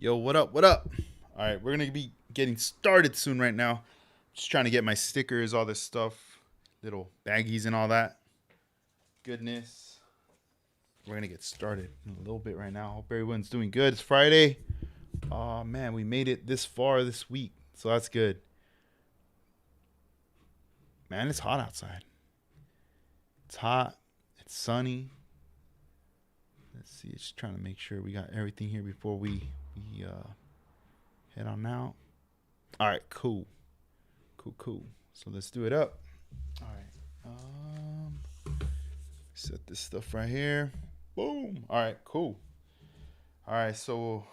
Yo, what up? What up? All right, we're gonna be getting started soon right now. Just trying to get my stickers, all this stuff, little baggies and all that. Goodness. We're gonna get started in a little bit right now. Hope everyone's doing good. It's Friday. Oh man, we made it this far this week, so that's good. Man, it's hot outside. It's hot. It's sunny. Let's see. Just trying to make sure we got everything here before we head on out. All right, cool. So let's do it up. All right. Set this stuff right here. Boom. All right, cool. All right, so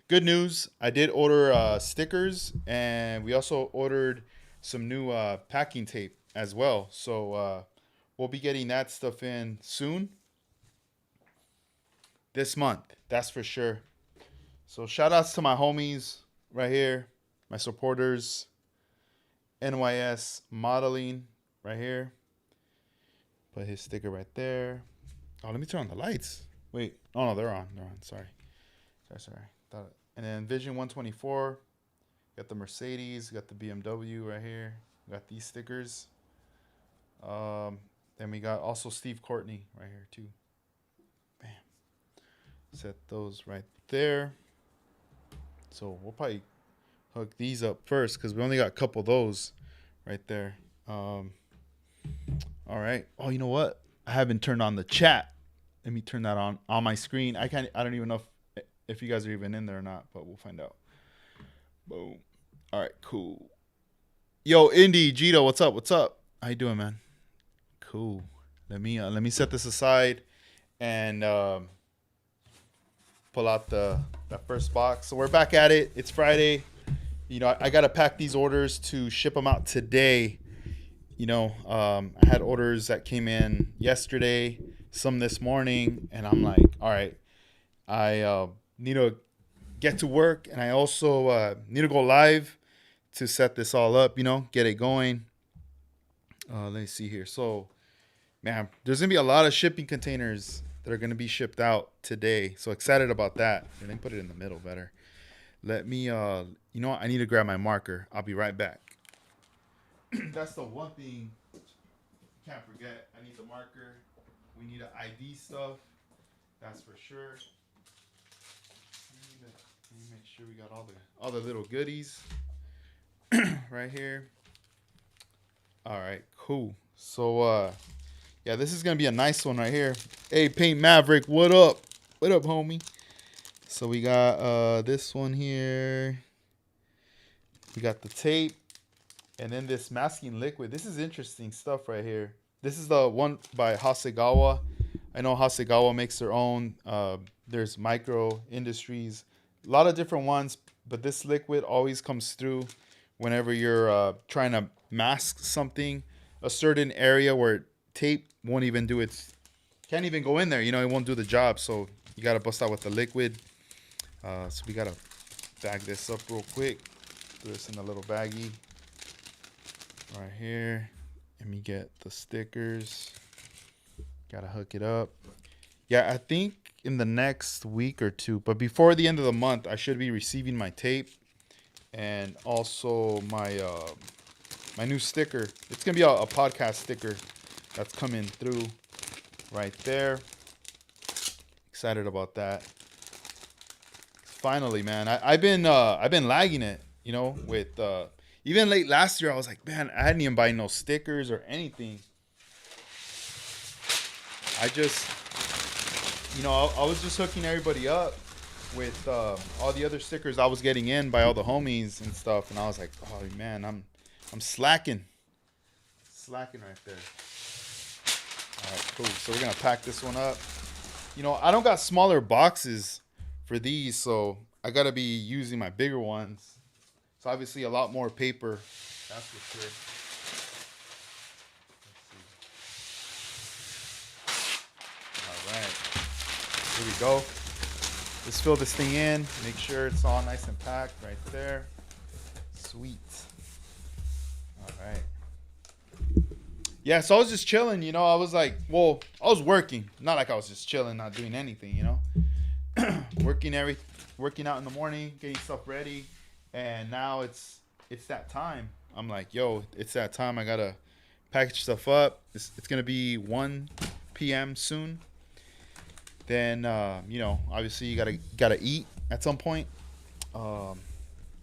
good news. I did order stickers, and we also ordered some new packing tape as well. So we'll be getting that stuff in soon. This month, that's for sure. So shout outs to my homies right here, my supporters, NYS Modeling right here. Put his sticker right there. Oh, let me turn on the lights. Wait, oh no, they're on. Sorry. And then Vision 124. Got the Mercedes, got the BMW right here. Got these stickers. Then we got also Steve Courtney right here too. Bam. Set those right there. So we'll probably hook these up first because we only got a couple of those right there. All right. Oh, you know what? I haven't turned on the chat. Let me turn that on my screen. I don't even know if you guys are even in there or not, but we'll find out. Boom. All right, cool. Yo, Indy, Gito, what's up? How you doing, man? Cool. Let me set this aside and pull out that first box. So we're back at it. It's Friday. You know, I gotta pack these orders to ship them out today. You know, I had orders that came in yesterday, some this morning, and I'm like, all right, I need to get to work, and I also need to go live to set this all up, you know, get it going. Let me see here. So, man, there's going to be a lot of shipping containers that are going to be shipped out today. So excited about that. Let me put it in the middle better. Let me, you know what? I need to grab my marker. I'll be right back. That's the one thing you can't forget. I need the marker. We need to ID stuff. That's for sure. Let me make sure we got all the little goodies right here. All right, cool. So yeah, this is gonna be a nice one right here. Hey, Paint Maverick, what up? What up, homie? So we got this one here. We got the tape, and then this masking liquid. This is interesting stuff right here. This is the one by Hasegawa. I know Hasegawa makes their own. There's Micro Industries, a lot of different ones, but this liquid always comes through whenever you're trying to mask something, a certain area where tape won't even do its, can't even go in there, you know, it won't do the job. So you got to bust out with the liquid. So we got to bag this up real quick. Throw this in a little baggie right here. Let me get the stickers. Got to hook it up. Yeah, I think in the next week or two, but before the end of the month, I should be receiving my tape and also my my new sticker. It's gonna be a podcast sticker that's coming through right there. Excited about that. Finally, man. I've been lagging it, you know, with even late last year. I was like, man, I hadn't even buy no stickers or anything. I just, you know, I was just hooking everybody up with all the other stickers I was getting in by all the homies and stuff, and I was like, oh man, I'm slacking right there. All right, cool. So we're gonna pack this one up. You know, I don't got smaller boxes for these, so I gotta be using my bigger ones. So obviously a lot more paper. That's for sure. All right, here we go. Let's fill this thing in. Make sure it's all nice and packed right there. Sweet. All right. Yeah, so I was just chilling, you know. I was like, well, I was working. Not like I was just chilling, not doing anything, you know. working out in the morning, getting stuff ready, and now it's that time. I'm like, yo, it's that time. I gotta package stuff up. It's gonna be 1 p.m. soon. Then obviously you gotta eat at some point. Um,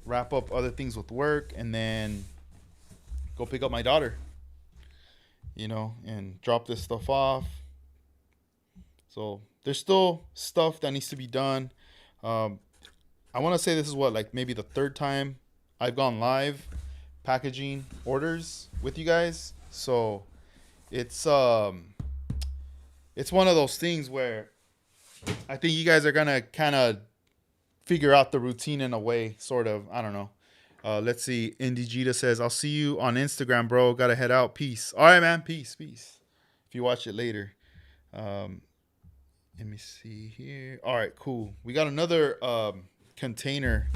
Wrap up other things with work, and then go pick up my daughter. And drop this stuff off. So there's still stuff that needs to be done. Um, I want to say this is what, like, maybe the third time I've gone live packaging orders with you guys. So it's one of those things where I think you guys are gonna kind of figure out the routine in a way, sort of. I don't know. Let's see. Indigita says, "I'll see you on Instagram, bro. Gotta head out. Peace." All right, man. Peace. If you watch it later. Let me see here. All right, cool. We got another container.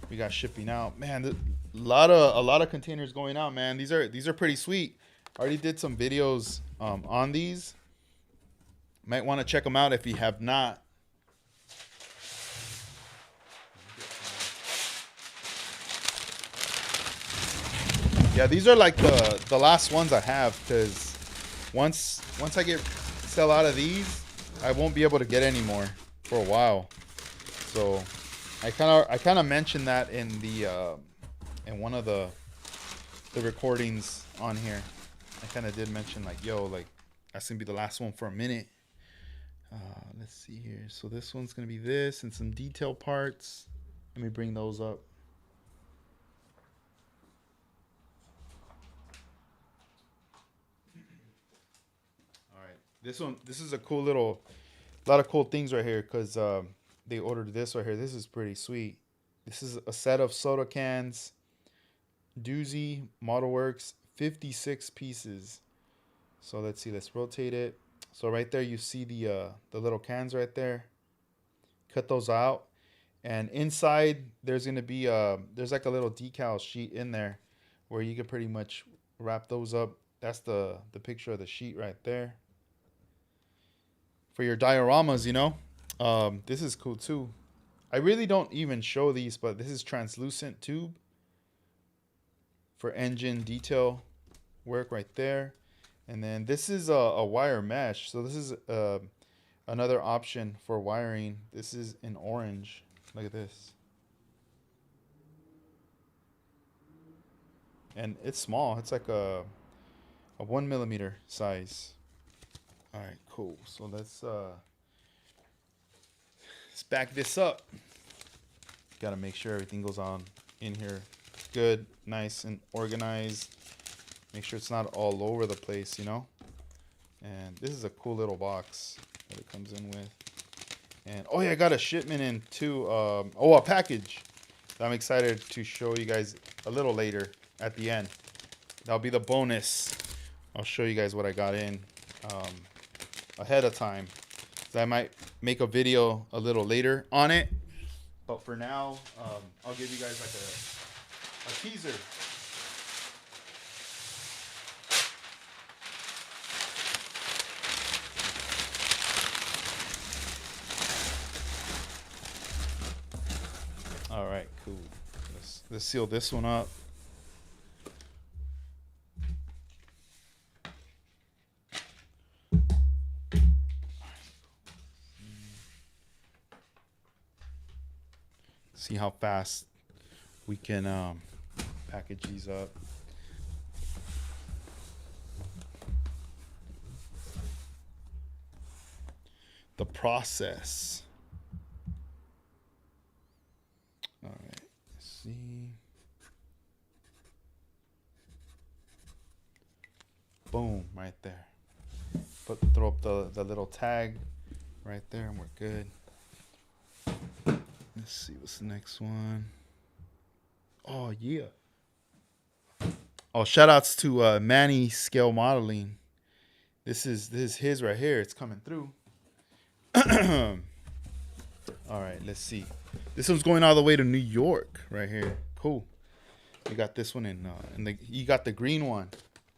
We got shipping out. Man, a lot of containers going out, man. These are pretty sweet. I already did some videos on these. Might want to check them out if you have not. Yeah, these are like the last ones I have, because once I sell out of these, I won't be able to get any more for a while. So I kind of mentioned that in the in one of the recordings on here. I kind of did mention, like, yo, like, that's gonna be the last one for a minute. Let's see here. So this one's gonna be this and some detail parts. Let me bring those up. This is a cool a lot of cool things right here, because they ordered this right here. This is pretty sweet. This is a set of soda cans, doozy, Model Works, 56 pieces. So let's see, let's rotate it. So right there you see the little cans right there. Cut those out, and inside there's gonna be there's like a little decal sheet in there where you can pretty much wrap those up. That's the picture of the sheet right there. For your dioramas, this is cool too. I really don't even show these, but this is translucent tube for engine detail work right there. And then this is a wire mesh. So this is another option for wiring. This is in orange. Look at this. And it's small. It's like a 1 millimeter size. All right, cool. So let's back this up. Got to make sure everything goes on in here good, nice and organized. Make sure it's not all over the place, And this is a cool little box that it comes in with. And oh yeah, I got a shipment in too. A package that I'm excited to show you guys a little later at the end. That'll be the bonus. I'll show you guys what I got in ahead of time. So I might make a video a little later on it, but for now, I'll give you guys like a teaser. All right, cool. Let's seal this one up. See how fast we can package these up. The process. All right, let's see. Boom, right there. Throw up the little tag right there, and we're good. Let's see what's the next one. Oh yeah. Oh, shout outs to Manny Scale Modeling. This is his right here. It's coming through. All right, let's see. This one's going all the way to New York right here. Cool. We got this one in you got the green one.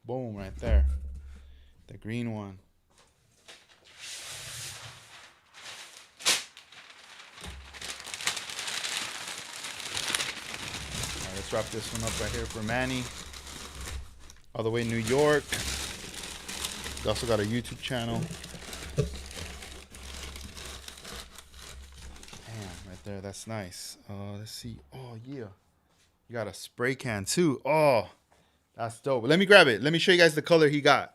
Boom, right there. The green one. wrap this one up right here for Manny. All the way in New York. We also got a YouTube channel. Damn, right there. That's nice. Let's see. Oh, yeah. You got a spray can, too. Oh, that's dope. Let me grab it. Let me show you guys the color he got.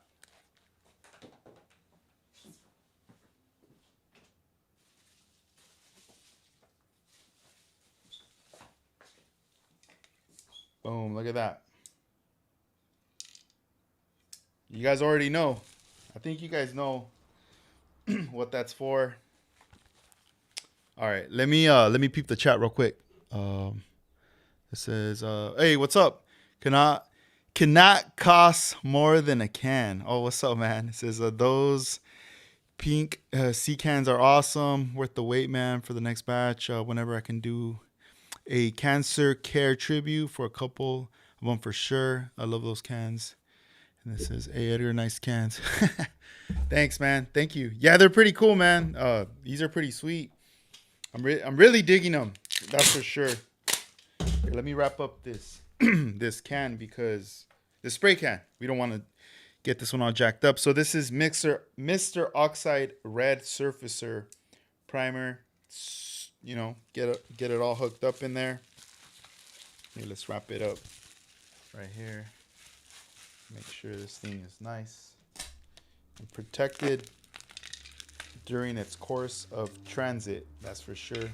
Boom, look at that. You guys already know. I think you guys know what that's for. All right, let me peep the chat real quick. It says, hey, what's up? Cannot cost more than a can. Oh, what's up, man? It says, those pink sea cans are awesome. Worth the wait, man, for the next batch. Whenever I can do a cancer care tribute for a couple of them for sure. I love those cans. And it says, hey, Edgar, nice cans. Thanks, man. Thank you. Yeah, they're pretty cool, man. These are pretty sweet. I'm really digging them. That's for sure. Here, let me wrap up this this can because the spray can. We don't want to get this one all jacked up. So this is Mr. Oxide Red Surfacer Primer. You know, get it all hooked up in there. Here, let's wrap it up right here. Make sure this thing is nice and protected during its course of transit. That's for sure.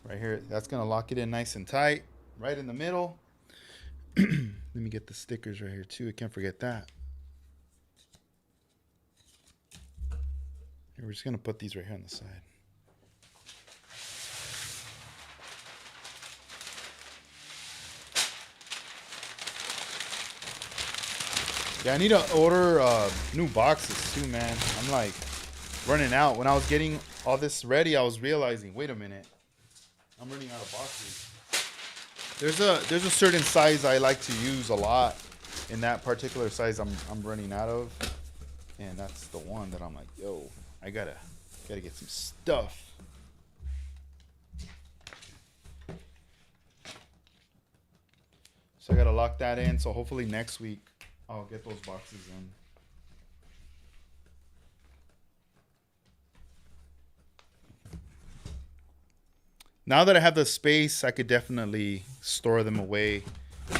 Right here, that's gonna lock it in nice and tight. Right in the middle. Let me get the stickers right here too. I can't forget that. Here, we're just gonna put these right here on the side. Yeah, I need to order new boxes too, man. I'm like running out. When I was getting all this ready, I was realizing, wait a minute, I'm running out of boxes. There's a certain size I like to use a lot. In that particular size, I'm running out of, and that's the one that I'm like, yo, I gotta get some stuff. So I gotta lock that in. So hopefully next week I'll get those boxes in. Now that I have the space, I could definitely store them away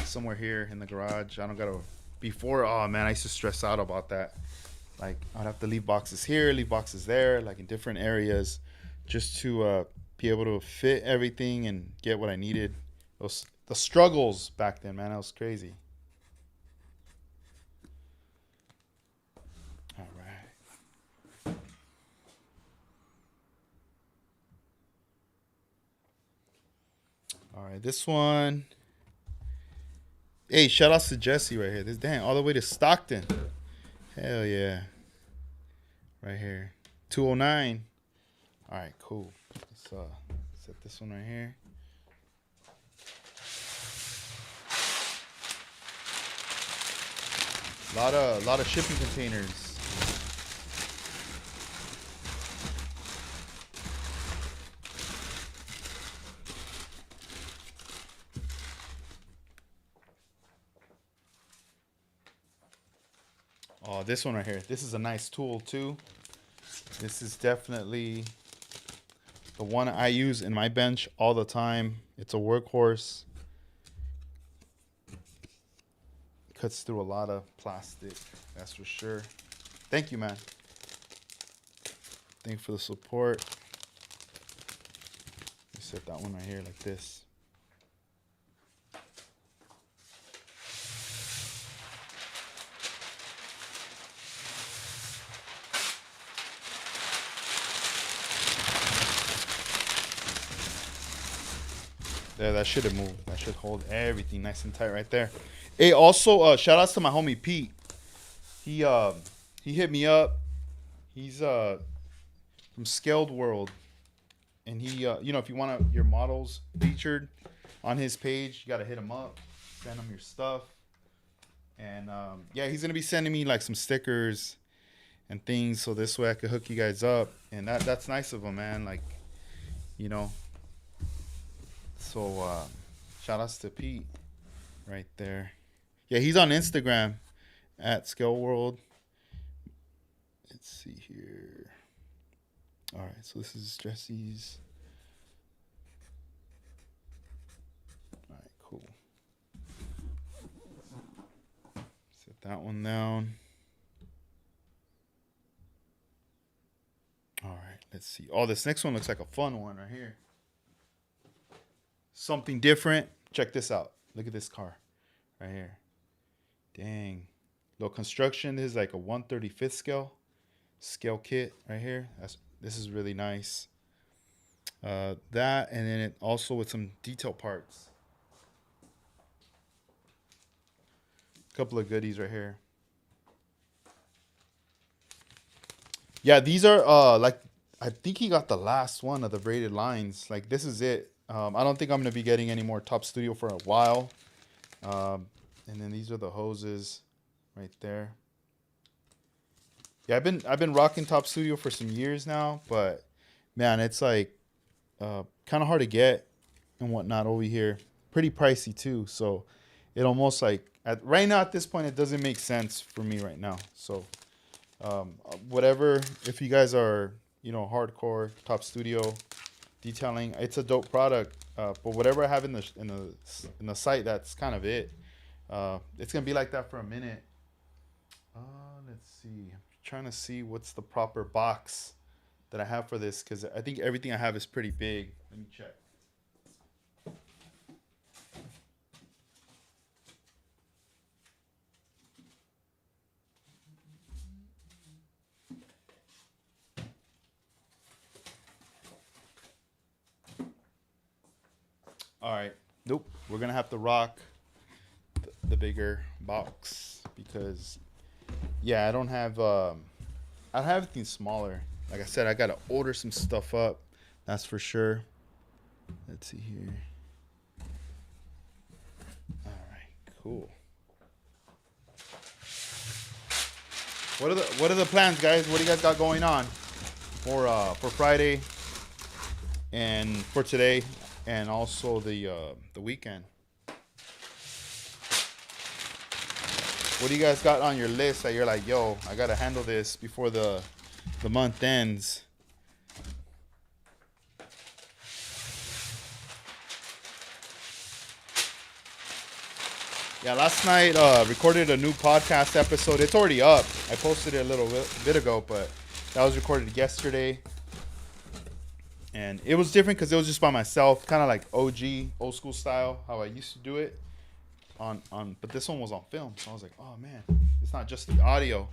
somewhere here in the garage. I don't gotta. Before, oh man, I used to stress out about that. Like I'd have to leave boxes here, leave boxes there, like in different areas, just to be able to fit everything and get what I needed. The struggles back then, man, that was crazy. All right, this one. Hey, shout outs to Jesse right here. This dang all the way to Stockton. Hell yeah. Right here. 209. All right, cool. Let's set this one right here. A lot of shipping containers. Oh, this one right here. This is a nice tool too. This is definitely the one I use in my bench all the time. It's a workhorse. Cuts through a lot of plastic, that's for sure. Thank you, man. Thank you for the support. Let me set that one right here like this. There, that should have moved. That should hold everything nice and tight right there. Hey, also, shout outs to my homie Pete. He hit me up. He's from Scaled World, and he you know, if you want your models featured on his page, you gotta hit him up, send him your stuff, and yeah, he's gonna be sending me like some stickers and things, so this way I could hook you guys up, and that's nice of him, man. Like, you know. So Shout outs to Pete right there. Yeah, he's on Instagram at ScaleWorld. Let's see here. All right, so this is Jesse's. All right, cool. Set that one down. All right, let's see. Oh, this next one looks like a fun one right here. Something different. Check this out. Look at this car right here. Dang. Little construction. This is like a 1/35th scale kit right here. This is really nice. That, and then it also with some detail parts. A couple of goodies right here. Yeah, these are like, I think he got the last one of the braided lines. Like, this is it. I don't think I'm gonna be getting any more Top Studio for a while. And then these are the hoses right there. Yeah, I've been rocking Top Studio for some years now, but man, it's like kind of hard to get and whatnot over here. Pretty pricey too, so it almost like right now at this point it doesn't make sense for me right now. So whatever, if you guys are hardcore Top Studio detailing, it's a dope product. But whatever I have in the site, that's kind of it. It's gonna be like that for a minute. Let's see. I'm trying to see what's the proper box that I have for this, because I think everything I have is pretty big. Let me check. All right. Nope. We're gonna have to rock the bigger box because, yeah, I don't have anything smaller. Like I said, I gotta order some stuff up. That's for sure. Let's see here. All right. Cool. What are the plans, guys? What do you guys got going on for Friday and for today, and also the weekend? What do you guys got on your list that you're like, yo, I gotta handle this before the month ends? Yeah, last night recorded a new podcast episode. It's already up. I posted it a little bit ago, but that was recorded yesterday. And it was different because it was just by myself, kind of like old school style, how I used to do it. But this one was on film, so I was like, oh man, it's not just the audio.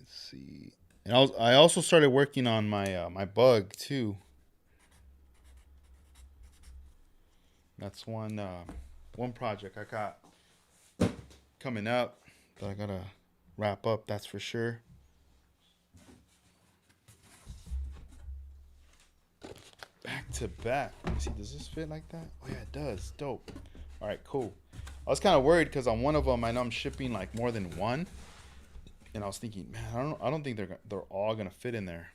See, and I also started working on my my bug too. That's one project I got coming up that I gotta wrap up. That's for sure. Back to back. Let me see. Does this fit like that? Oh yeah, it does. Dope. All right, cool. I was kind of worried because on one of them, I know I'm shipping like more than one. And I was thinking, man, I don't think they're all gonna fit in there,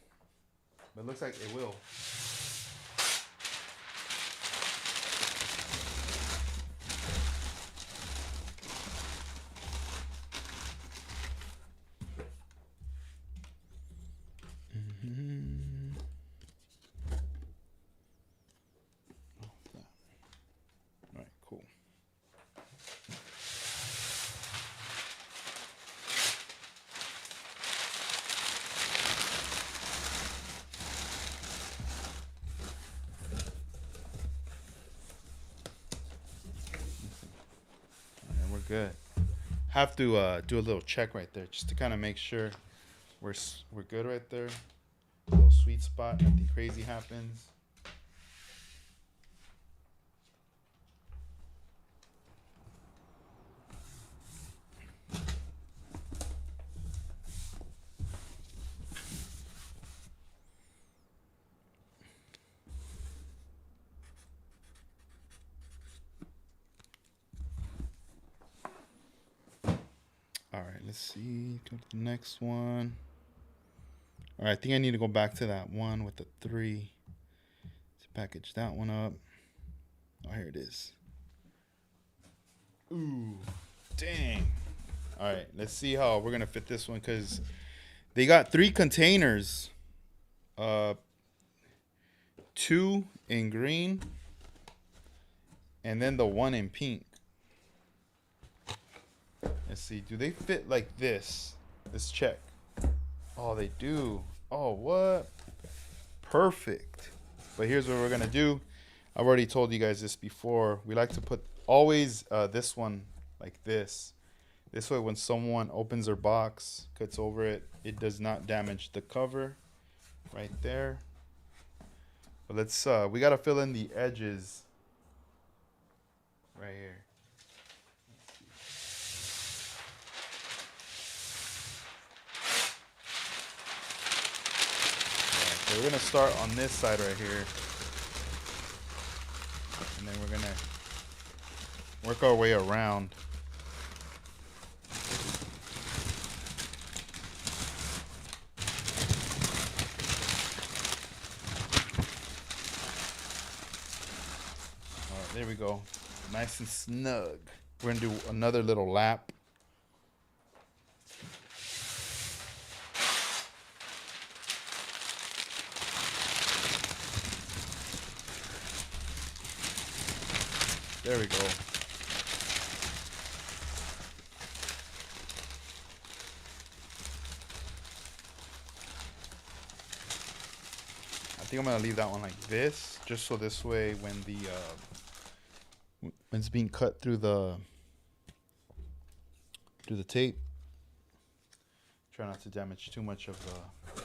but it looks like they will. Mm-hmm. All right, cool. Good. Have to do a little check right there just to kind of make sure we're good right there. A little sweet spot. Nothing crazy happens. let's see. Go to the next one. All right, I think I need to go back to that one with the 3 to package that one up. Oh, here it is. Ooh, dang. All right, let's see how we're gonna fit this one because they got 3 containers. 2 in green, and then the 1 in pink. Let's see. Do they fit like this? Let's check. Oh, they do. Oh, what? Perfect. But here's what we're gonna do. I've already told you guys this before. We like to put always this one like this. This way, when someone opens their box, cuts over it, it does not damage the cover. Right there. But let's we gotta fill in the edges right here. Right, so we're gonna start on this side right here, and then we're gonna work our way around. There we go. Nice and snug. We're going to do another little lap. There we go. I think I'm going to leave that one like this, just so this way when it's being cut through the tape, try not to damage too much of the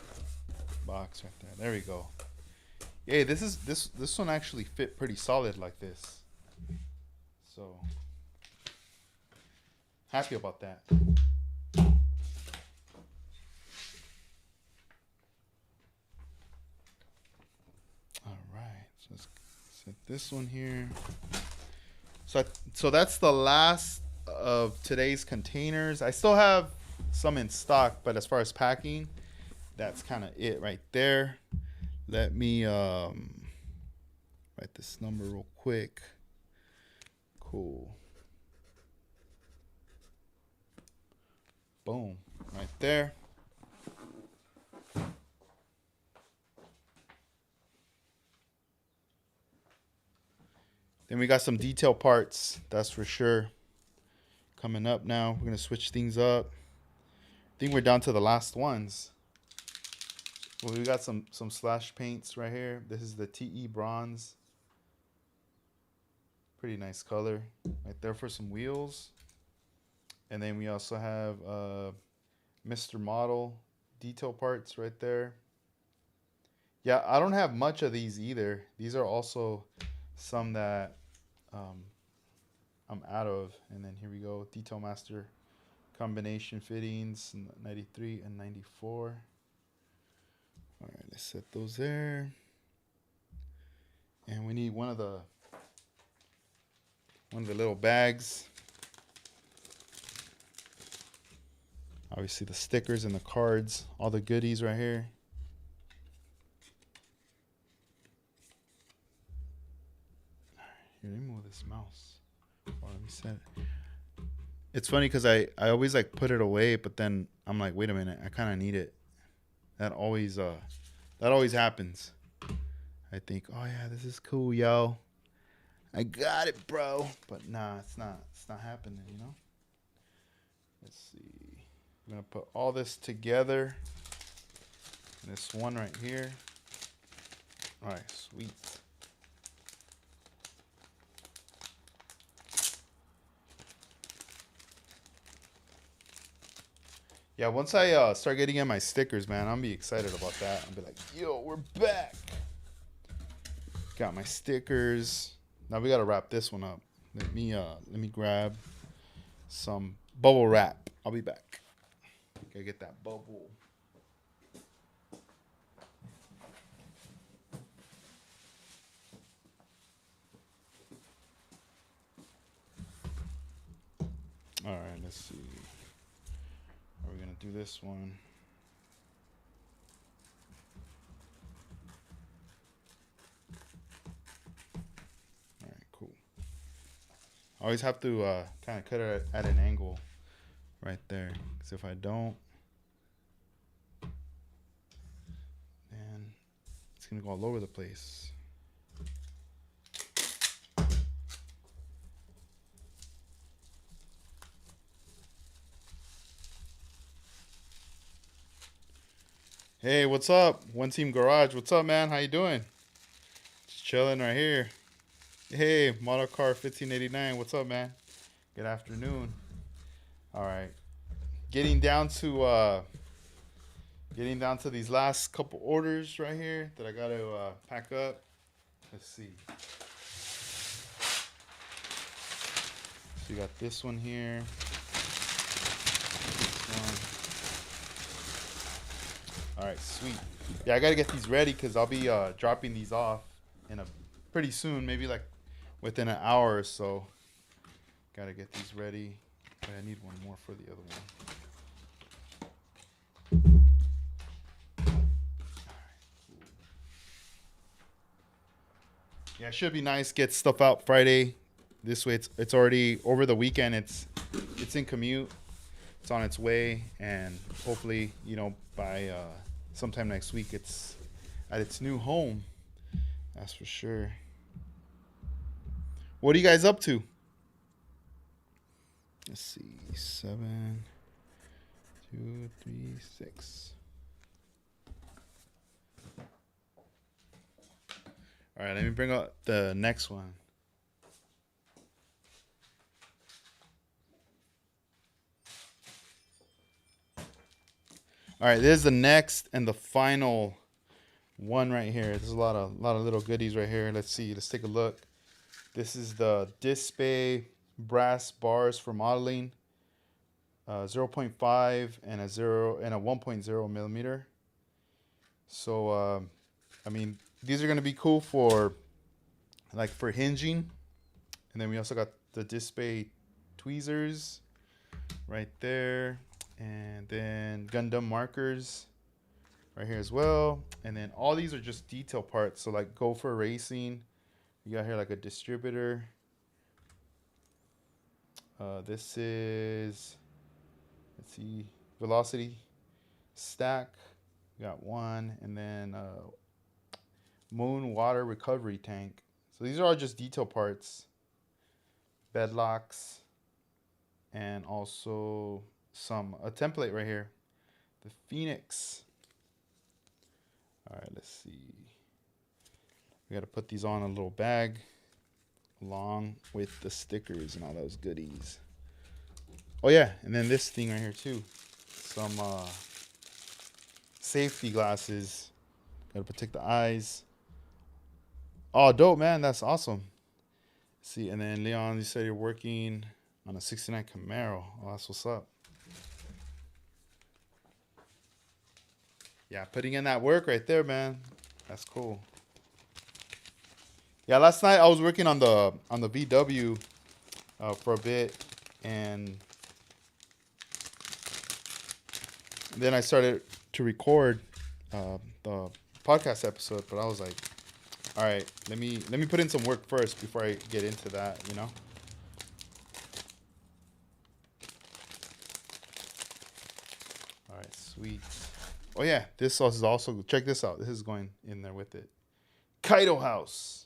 box right there. There we go. Yeah, this one actually fit pretty solid like this. So happy about that. All right, so let's set this one here. So that's the last of today's containers. I still have some in stock, but as far as packing, that's kind of it right there. Let me write this number real quick. Cool. Boom, right there. Then we got some detail parts, that's for sure. Coming up now, we're gonna switch things up. I think we're down to the last ones. Well, we got some slash paints right here. This is the TE bronze. Pretty nice color right there for some wheels. And then we also have Mr. Model detail parts right there. Yeah, I don't have much of these either. These are also some that I'm out of. And then here we go, Detail Master combination fittings, 93 and 94. All right, let's set those there. And we need one of the little bags. Obviously the stickers and the cards, all the goodies right here. Here, let me move this mouse. Oh, let me set it. It's funny because I always like put it away, but then I'm like, wait a minute, I kind of need it. That always happens. I think, oh yeah, this is cool, yo. I got it, bro. But nah, it's not happening, you know? Let's see. I'm gonna put all this together. This one right here. All right, sweet. Yeah, once I start getting in my stickers, man, I'm gonna be excited about that. I'll be like, yo, we're back. Got my stickers. Now we gotta wrap this one up. Let me grab some bubble wrap. I'll be back. Gotta get that bubble. All right, let's see. do this one. All right, cool. I always have to kind of cut it at an angle right there, because if I don't, then it's gonna go all over the place. Hey, what's up? One Team Garage. What's up, man? How you doing? Just chilling right here. Hey, Model Car 1589. What's up, man? Good afternoon. All right. Getting down to these last couple orders right here that I got to pack up. Let's see. So you got this one here. This one. All right, sweet. Yeah, I got to get these ready because I'll be dropping these off in a pretty soon, maybe like within an hour or so. Got to get these ready. But I need one more for the other one. Yeah, it should be nice. Get stuff out Friday. This way, it's already over the weekend. It's in commute. It's on its way, and hopefully, by sometime next week, it's at its new home. That's for sure. What are you guys up to? Let's see, 7, 2, 3, 6. All right, let me bring up the next one. All right, this is the next and the final one right here. There's a lot of little goodies right here. Let's see. Let's take a look. This is the Display brass bars for modeling. 0.5 and a 1.0 millimeter. So I mean, these are gonna be cool for hinging. And then we also got the Display tweezers right there, and then Gundam markers right here as well. And then all these are just detail parts. So like Gopher Racing, you got here like a distributor. This is, let's see, velocity stack. We got one, and then moon water recovery tank. So these are all just detail parts. Bed locks, and also a template right here, the Phoenix. All right, let's see. We got to put these on a little bag along with the stickers and all those goodies. Oh yeah, and then this thing right here too. Some safety glasses. Got to protect the eyes. Oh, dope, man. That's awesome. See, and then Leon, you said you're working on a 69 Camaro. Oh, that's what's up. Yeah, putting in that work right there, man. That's cool. Yeah, last night I was working on the VW for a bit, and then I started to record the podcast episode. But I was like, all right, let me put in some work first before I get into that, All right, sweet. Oh yeah, this sauce is also, check this out. This is going in there with it. Kaido House.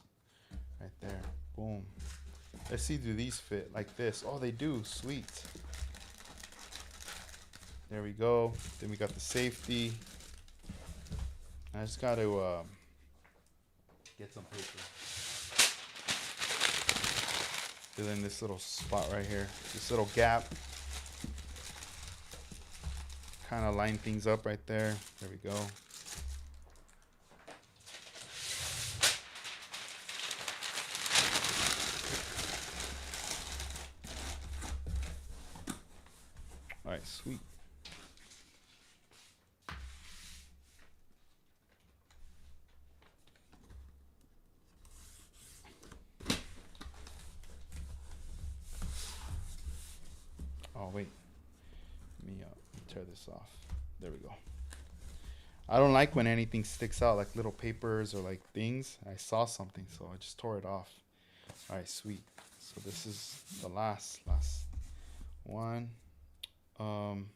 Right there. Boom. Let's see, do these fit like this? Oh, they do. Sweet. There we go. Then we got the safety. I just got to get some paper. Fill in this little spot right here. This little gap. Kind of line things up right there. There we go. All right, sweet. Oh wait, let me tear this off. There we go. I don't like when anything sticks out, like little papers or like things. I saw something, so I just tore it off. All right, sweet. So this is the last one. Probably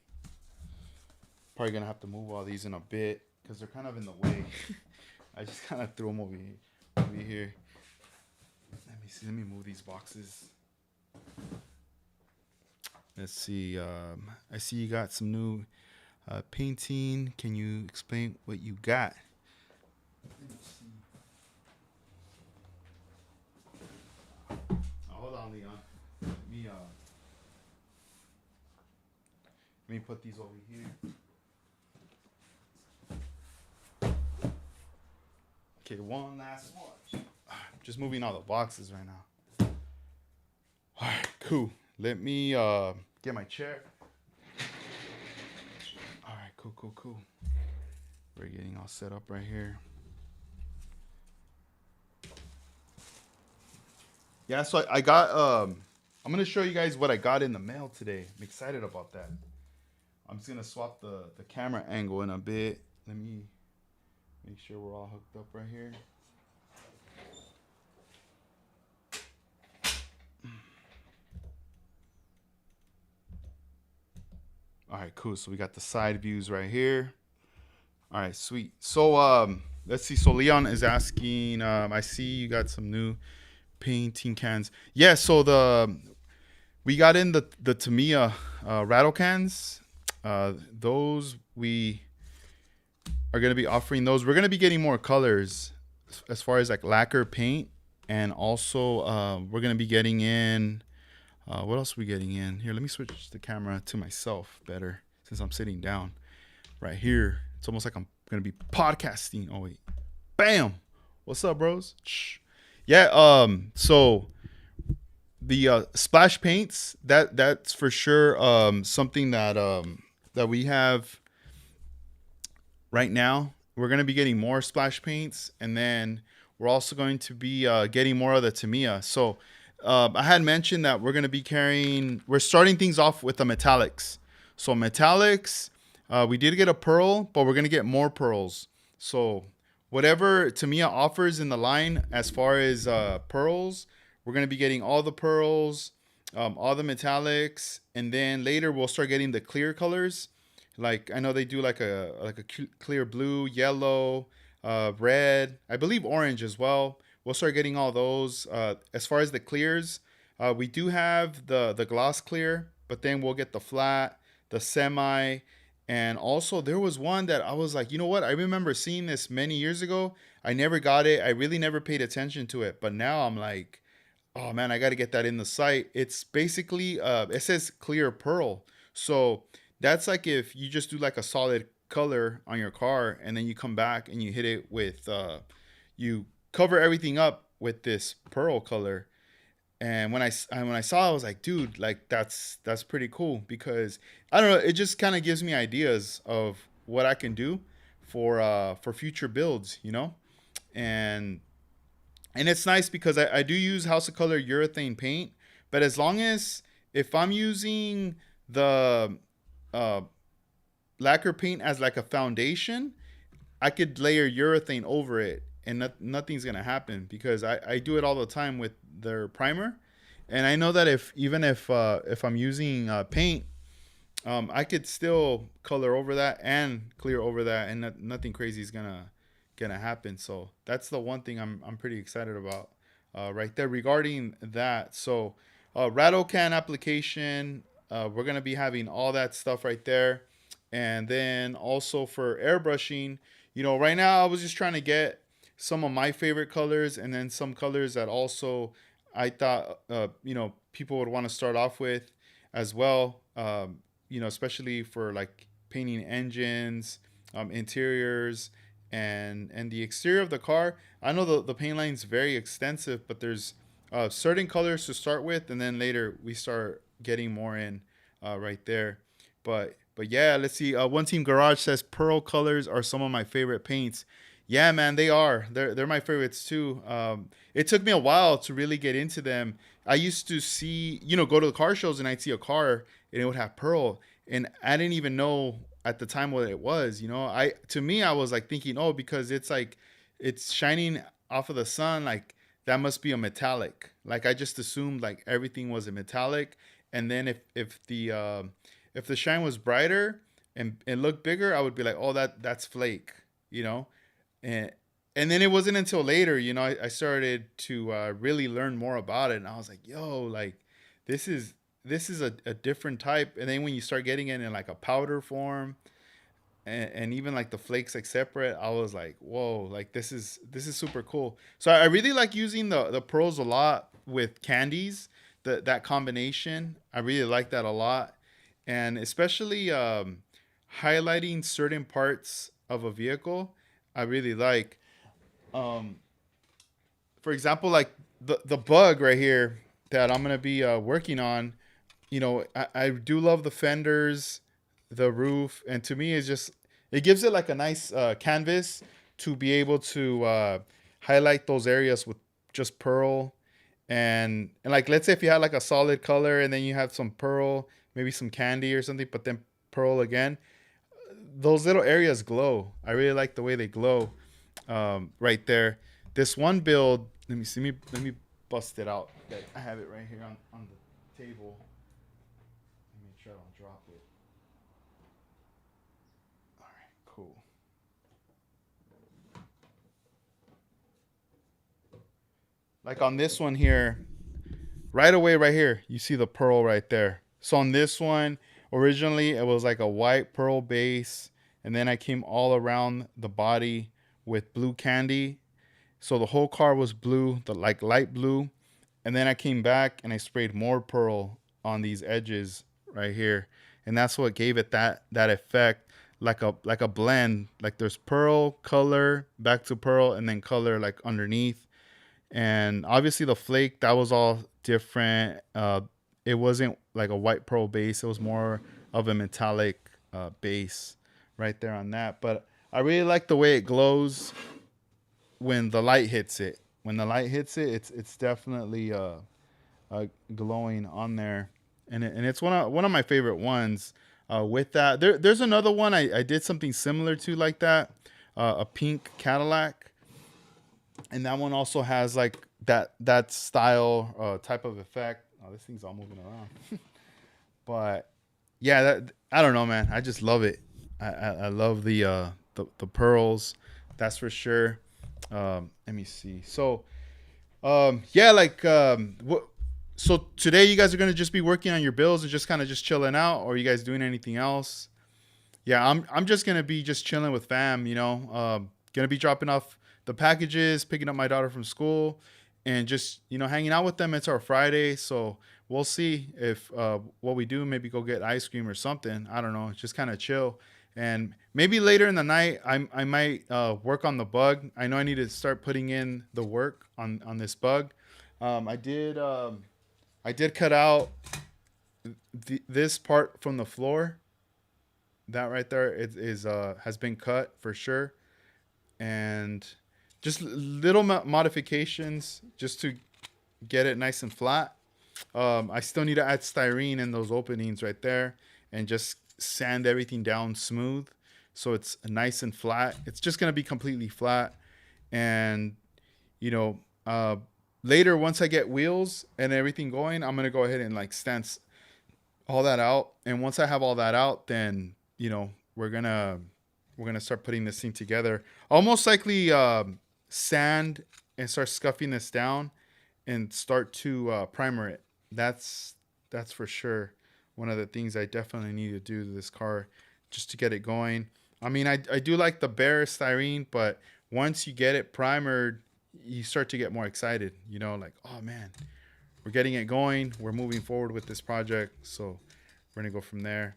gonna have to move all these in a bit because they're kind of in the way. I just kind of threw them over here. Let me see. Let me move these boxes. Let's see. I see you got some new painting. Can you explain what you got? Hold on, Leon. Let me put these over here. Okay, one last watch. Just moving all the boxes right now. All right, cool. Let me get my chair. All right, cool. We're getting all set up right here. Yeah, so I got I'm gonna show you guys what I got in the mail today. I'm excited about that. I'm just gonna swap the camera angle in a bit. Let me make sure we're all hooked up right here. All right, cool. So we got the side views right here. All right, sweet. So let's see. So Leon is asking. I see you got some new painting cans. Yeah. So we got in the Tamiya rattle cans. Those we are gonna be offering those. We're gonna be getting more colors as far as like lacquer paint, and also we're gonna be getting in. What else are we getting in here? Let me switch the camera to myself better since I'm sitting down right here. It's almost like I'm gonna be podcasting. Oh wait, bam! What's up, bros? Yeah. So the splash paints that's for sure something that we have right now. We're gonna be getting more splash paints, and then we're also going to be getting more of the Tamiya. So I had mentioned that we're starting things off with the metallics. So metallics, we did get a pearl, but we're going to get more pearls. So whatever Tamiya offers in the line as far as pearls, we're going to be getting all the pearls, all the metallics, and then later we'll start getting the clear colors. Like I know they do like a clear blue, yellow, red, I believe orange as well. We'll start getting all those. As far as the clears, we do have the gloss clear, but then we'll get the flat, the semi, and also there was one that I was like, you know what? I remember seeing this many years ago. I never got it. I really never paid attention to it, but now I'm like, oh man, I got to get that in the site. It's basically it says clear pearl, so that's like if you just do like a solid color on your car, and then you come back and you hit it with you cover everything up with this pearl color. And when I saw it, I was like, dude, like that's pretty cool, because I don't know, it just kind of gives me ideas of what I can do for future builds, you know. And it's nice because I do use House of Color urethane paint, but as long as if I'm using the lacquer paint as like a foundation, I could layer urethane over it, and nothing's gonna happen, because I do it all the time with their primer, and I know that if I'm using paint, I could still color over that and clear over that, and nothing crazy is gonna happen. So that's the one thing I'm pretty excited about right there regarding that. So rattle can application, we're gonna be having all that stuff right there, and then also for airbrushing, you know, right now I was just trying to get some of my favorite colors, and then some colors that also I thought you know, people would want to start off with as well. You know, especially for like painting engines, interiors, and the exterior of the car. I know the paint line is very extensive, but there's certain colors to start with, and then later we start getting more in right there. But yeah, let's see. One Team Garage says pearl colors are some of my favorite paints. Yeah, man, they are. They're my favorites too. It took me a while to really get into them. I used to see, you know, go to the car shows and I'd see a car and it would have pearl, and I didn't even know at the time what it was. You know, I to me I was like thinking, oh, because it's like it's shining off of the sun, like that must be a metallic. Like I just assumed like everything was a metallic, and then if the shine was brighter and looked bigger, I would be like, oh, that's flake. You know, and and then it wasn't until later, you know, I started to really learn more about it, and I was like, yo, like this is this is a different type. And then when you start getting it in like a powder form, and even like the flakes like separate, I was like, whoa, like this is super cool. So I really like using the pearls a lot with candies. That combination, I really like that a lot, and especially highlighting certain parts of a vehicle, I really like. Um, for example, like the bug right here that I'm gonna be working on. You know, I do love the fenders, the roof, and to me, it's just it gives it like a nice canvas to be able to highlight those areas with just pearl, and like let's say if you had like a solid color and then you have some pearl, maybe some candy or something, but then pearl again, those little areas glow. I really like the way they glow right there. This one build, let me see, let me bust it out. Okay, I have it right here on the table. Let me try to drop it. All right, cool. Like on this one here, right away, right here, you see the pearl right there. So on this one, originally it was like a white pearl base, and then I came all around the body with blue candy. So the whole car was blue, the like light blue, and then I came back and I sprayed more pearl on these edges right here, and that's what gave it that effect, like a blend. Like there's pearl, color, back to pearl, and then color like underneath. And obviously the flake, that was all different. It wasn't like a white pearl base; it was more of a metallic base right there on that. But I really like the way it glows when the light hits it. When the light hits it, it's definitely glowing on there, and it's one of my favorite ones. With that, there's another one I did something similar to like that, a pink Cadillac, and that one also has like that style type of effect. Oh, this thing's all moving around, but yeah, that I don't know, man. I just love it. I love the pearls, that's for sure. Let me see. So yeah, like what? So today you guys are gonna just be working on your bills and just kind of just chilling out, or are you guys doing anything else? Yeah, I'm just gonna be just chilling with fam. You know, gonna be dropping off the packages, picking up my daughter from school, and just hanging out with them. It's our Friday, so we'll see if what we do. Maybe go get ice cream or something. I don't know. Just kind of chill, and maybe later in the night I might work on the bug. I know I need to start putting in the work on this bug. I did cut out this part from the floor. That right there is has been cut for sure, and just little modifications just to get it nice and flat. I still need to add styrene in those openings right there, and just sand everything down smooth so it's nice and flat. It's just gonna be completely flat, and you know, later once I get wheels and everything going, I'm gonna go ahead and like stance all that out. And once I have all that out, then we're gonna start putting this thing together. Almost likely sand and start scuffing this down and start to primer it. That's that's for sure one of the things I definitely need to do to this car just to get it going. I mean, I do like the bare styrene, but once you get it primered, you start to get more excited. You know, like, oh man, we're getting it going. We're moving forward with this project. So we're gonna go from there.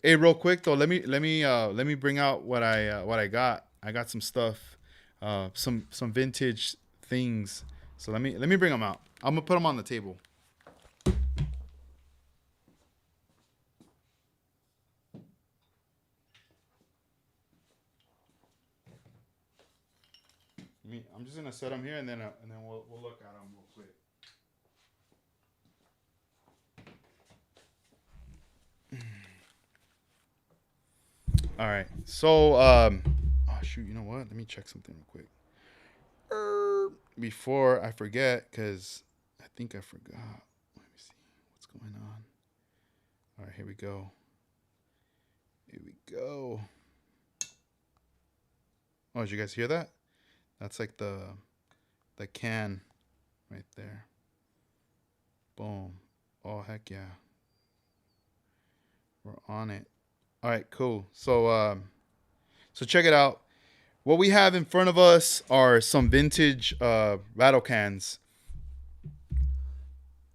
Hey, real quick though, let me bring out what I got. I got some stuff, some vintage things. So let me bring them out. I'm gonna put them on the table. I'm just gonna set them here, and then we'll look at them real quick. All right. So oh shoot, you know what? Let me check something real quick. Before I forget, because I think I forgot. Let me see what's going on. All right, here we go. Here we go. Oh, did you guys hear that? That's like the can right there. Boom. Oh heck yeah. We're on it. All right, cool. So check it out. What we have in front of us are some vintage rattle cans.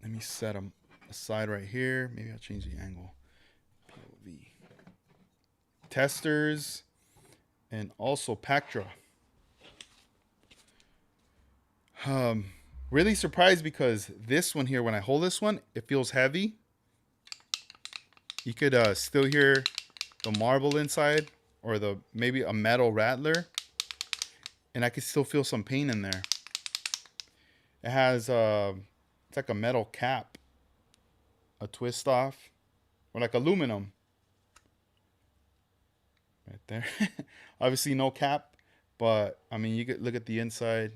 Let me set them aside right here. Maybe I'll change the angle. POV. Testers and also Pactra. Really surprised because this one here, when I hold this one, it feels heavy. You could still hear the marble inside, or the maybe a metal rattler, and I could still feel some pain in there. It has it's like a metal cap, a twist off, or like aluminum right there. Obviously no cap, but I mean you could look at the inside.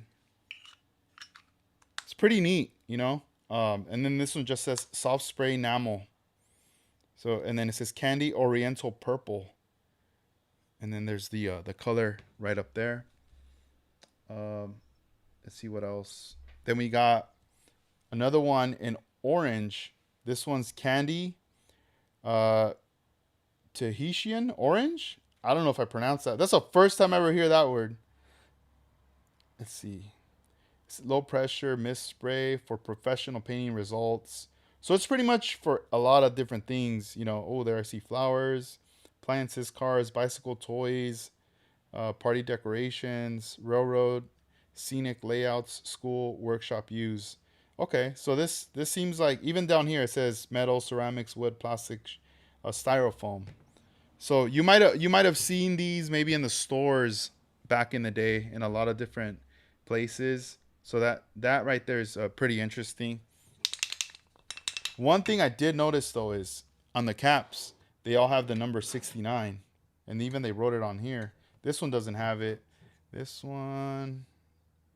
It's pretty neat, you know. And then this one just says soft spray enamel. So, and then it says candy oriental purple. And then there's the color right up there. Let's see what else. Then we got another one in orange. This one's candy Tahitian orange. I don't know if I pronounced that. That's the first time I ever hear that word. Let's see. It's low pressure mist spray for professional painting results. So it's pretty much for a lot of different things. You know, oh, there I see flowers, appliances, cars, bicycle toys, party decorations, railroad, scenic layouts, school, workshop use. Okay, so this seems like, even down here it says metal, ceramics, wood, plastic, styrofoam. So you might have seen these maybe in the stores back in the day in a lot of different places. So that right there is pretty interesting. One thing I did notice though is on the caps they all have the number 69, and even they wrote it on here. This one doesn't have it. This one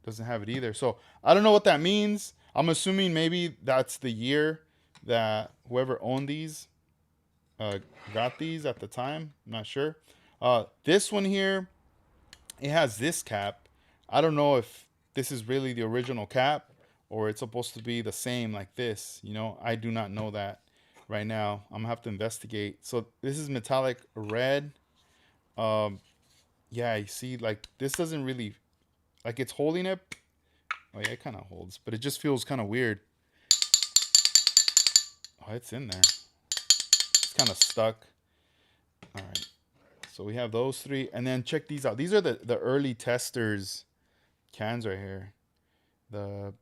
doesn't have it either. So I don't know what that means. I'm assuming maybe that's the year that whoever owned these got these at the time. I'm not sure. This one here, it has this cap. I don't know if this is really the original cap or it's supposed to be the same like this. You know, I do not know that right now. I'm gonna have to investigate. So this is metallic red. Yeah, you see, like this doesn't really, like it's holding it. Oh yeah, it kind of holds, but it just feels kind of weird. Oh, it's in there. It's kind of stuck. All right. So we have those three, and then check these out. These are the early testers cans right here. The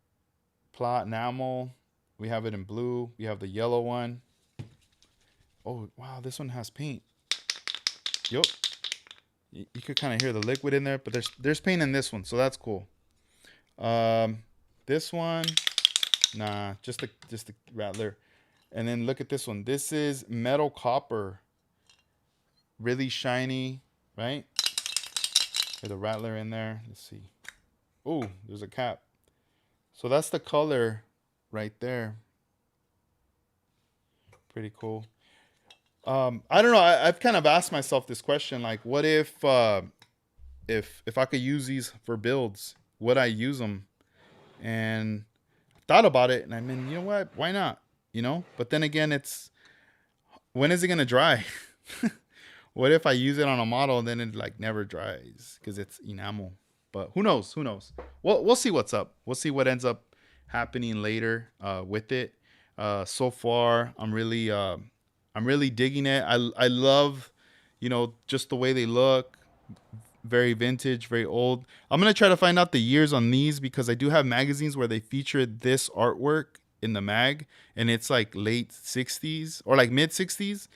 plot enamel. We have it in blue. We have the yellow one. Oh wow, this one has paint. Yup. You could kind of hear the liquid in there, but there's paint in this one, so that's cool. This one, nah, just the rattler. And then look at this one. This is metal copper, really shiny, right? There's a rattler in there. Let's see. Oh, there's a cap. So that's the color right there. Pretty cool. I don't know. I've kind of asked myself this question, like, what if I could use these for builds, would I use them? And I thought about it, and I mean, you know what? Why not? You know. But then again, it's, when is it gonna dry? What if I use it on a model and then it like never dries because it's enamel? But who knows? Who knows? We'll see what's up. We'll see what ends up happening later with it. So far, I'm really digging it. I love, you know, just the way they look. Very vintage, very old. I'm gonna try to find out the years on these because I do have magazines where they feature this artwork in the mag, and it's like late 60s or like mid 60s,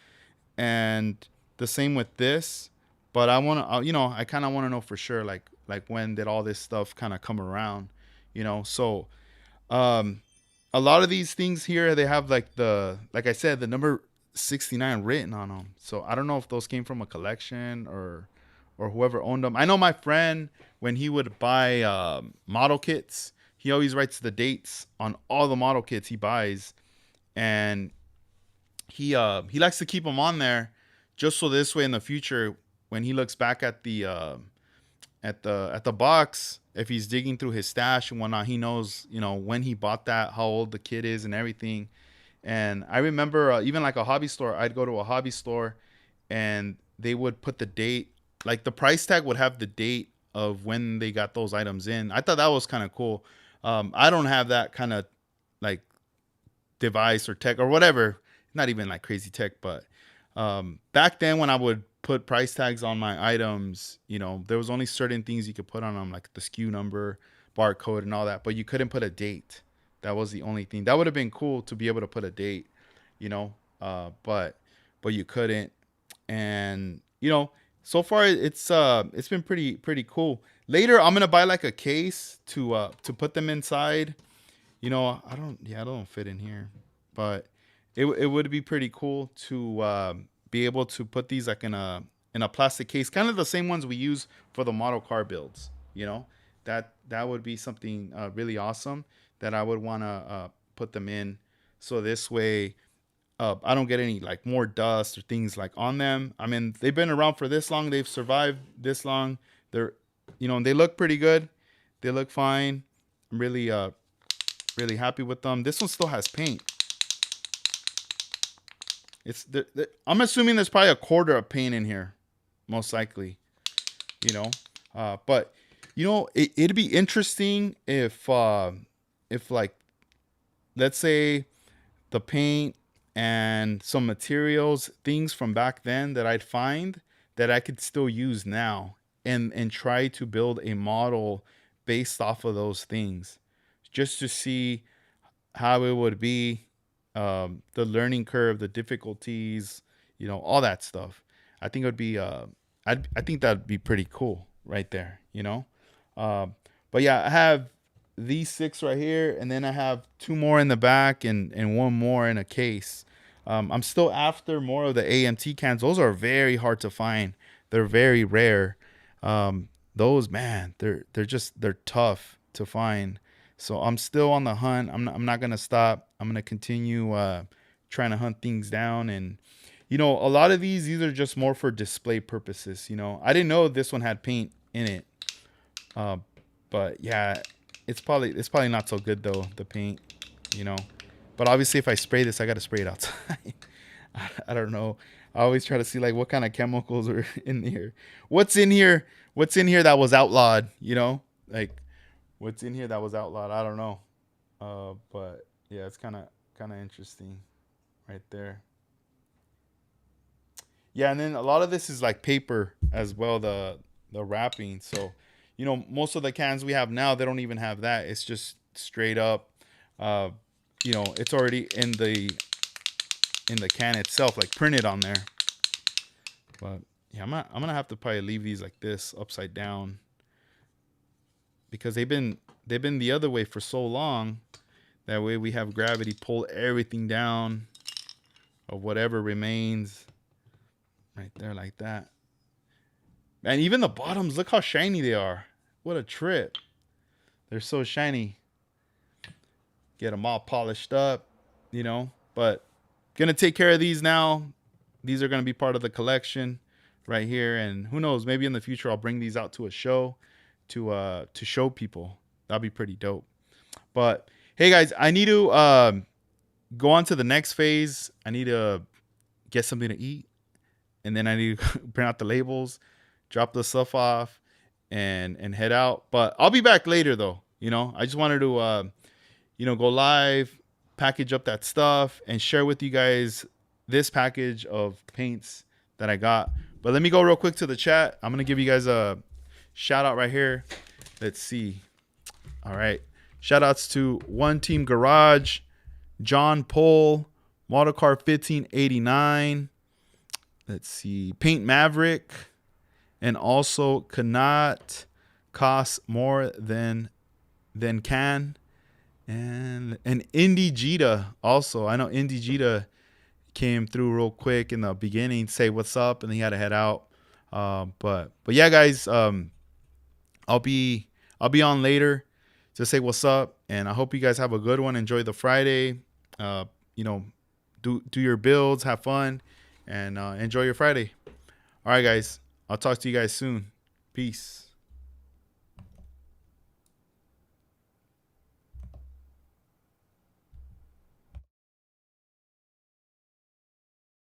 and the same with this. But I want to, you know, I kind of want to know for sure, like when did all this stuff kind of come around, you know? So a lot of these things here, they have like I said, the number '69 written on them. So I don't know if those came from a collection or whoever owned them. I know my friend, when he would buy model kits, he always writes the dates on all the model kits he buys, and he likes to keep them on there, just so this way in the future, when he looks back at the box, if he's digging through his stash and whatnot, he knows, when he bought that, how old the kit is and everything. And I remember even like a hobby store, I'd go to a hobby store and they would put the date, like the price tag would have the date of when they got those items in. I thought that was kind of cool. I don't have that kind of like device or tech or whatever. Not even like crazy tech, but back then when I would put price tags on my items, there was only certain things you could put on them, like the SKU number, barcode, and all that, but you couldn't put a date. That was the only thing. That would have been cool to be able to put a date, but you couldn't. And so far it's been pretty cool. Later I'm gonna buy like a case to put them inside. I don't fit in here, but it would be pretty cool to be able to put these like in a plastic case, kind of the same ones we use for the model car builds. That would be something really awesome that I would want to put them in, so this way I don't get any like more dust or things like on them. I mean, they've been around for this long, they've survived this long. They're and they look pretty good. They look fine. I'm really happy with them. This one still has paint. I'm assuming there's probably a quarter of paint in here, most likely. But it'd be interesting if like, let's say the paint and some materials, things from back then that I'd find that I could still use now, and try to build a model based off of those things, just to see how it would be, the learning curve, the difficulties, all that stuff. I think it would be, I think that'd be pretty cool right there, but yeah, I have these 6 right here, and then I have 2 more in the back and 1 more in a case. I'm still after more of the AMT cans. Those are very hard to find. They're very rare. Those, man, they're tough to find. So I'm still on the hunt. I'm not gonna stop. I'm gonna continue trying to hunt things down. And a lot of these are just more for display purposes. I didn't know this one had paint in it. But yeah, it's probably not so good though, the paint. But obviously if I spray this, I gotta spray it outside. I don't know. I always try to see like what kind of chemicals are in here. What's in here that was outlawed? Like, what's in here that was outlawed? I don't know. But yeah, it's kind of interesting right there. Yeah, and then a lot of this is like paper as well, the wrapping. So most of the cans we have now, they don't even have that. It's just straight up, it's already in the can itself, like printed on there. But yeah, I'm gonna have to probably leave these like this, upside down, because they've been the other way for so long. That way we have gravity pull everything down of whatever remains right there, like that. And even the bottoms, look how shiny they are. What a trip. They're so shiny. Get them all polished up, but gonna take care of these now. These are gonna be part of the collection right here, and who knows, maybe in the future I'll bring these out to a show to show people. That'd be pretty dope. But hey guys, I need to go on to the next phase. I need to get something to eat, and then I need to print out the labels, drop the stuff off, and head out. But I'll be back later though. I just wanted to go live, package up that stuff, and share with you guys this package of paints that I got. But let me go real quick to the chat. I'm gonna give you guys a shout out right here. Let's see. All right, shout outs to One Team Garage, John Pohl, Model Car 1589. Let's see, Paint Maverick, and also cannot cost more than can. And Indy Jita also. I know Indy Jita came through real quick in the beginning, say what's up, and he had to head out. But yeah, guys, I'll be on later to say what's up, and I hope you guys have a good one. Enjoy the Friday. You know, do your builds, have fun, and enjoy your Friday. All right, guys. I'll talk to you guys soon. Peace.